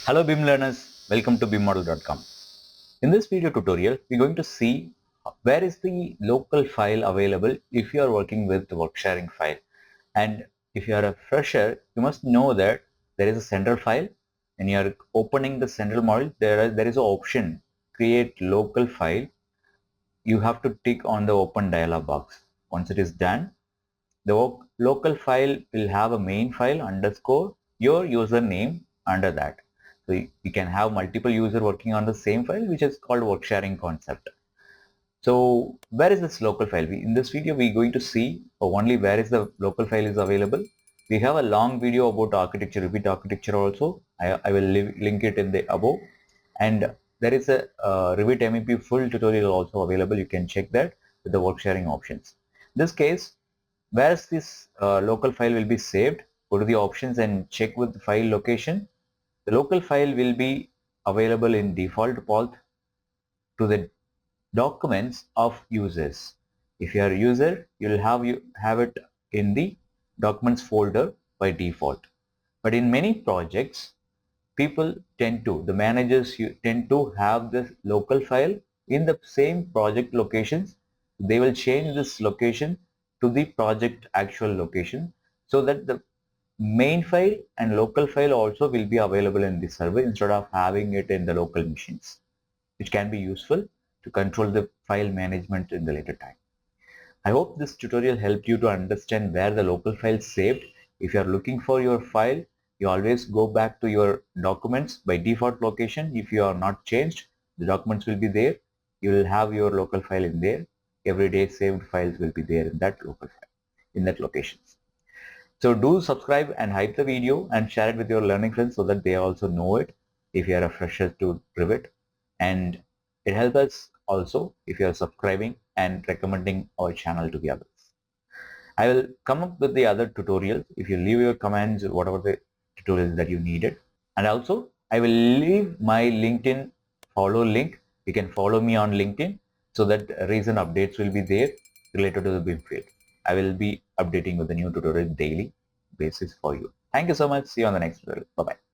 Hello BIM learners, welcome to bimmodel.com. In this video tutorial, we're going to see where is the local file available if you are working with the Worksharing file. And if you are a fresher, you must know that there is a central file. When you are opening the central model, there is an option, create local file. You have to tick on the open dialog box. Once it is done, the local file will have a main file underscore your username under that. So you can have multiple users working on the same file, which is called work sharing concept. So where is this local file? In this video, we're going to see only where is the local file is available. We have a long video about architecture, Revit architecture also. I will link it in the above. And there is a Revit MEP full tutorial also available. You can check that with the work sharing options. In this case, where this local file will be saved, go to the options and check with the file location. The local file will be available in default path to the documents of users. If you are a user, you will have it in the documents folder by default. But in many projects, the managers tend to have this local file in the same project locations. They will change this location to the project actual location so that the main file and local file also will be available in the server instead of having it in the local machines, which can be useful to control the file management in the later time. I hope this tutorial helped you to understand where the local file is saved. If you are looking for your file, you always go back to your documents by default location. If you are not changed, the documents will be there. You will have your local file in there. Everyday saved files will be there in that local file, in that location. So do subscribe and hype the video and share it with your learning friends so that they also know it if you are a fresher to Revit. And it helps us also if you are subscribing and recommending our channel to the others. I will come up with the other tutorials if you leave your comments, whatever the tutorials that you needed. And also I will leave my LinkedIn follow link. You can follow me on LinkedIn so that recent updates will be there related to the BIM field. I will be updating with the new tutorial daily basis for you. Thank you so much. See you on the next tutorial. Bye-bye.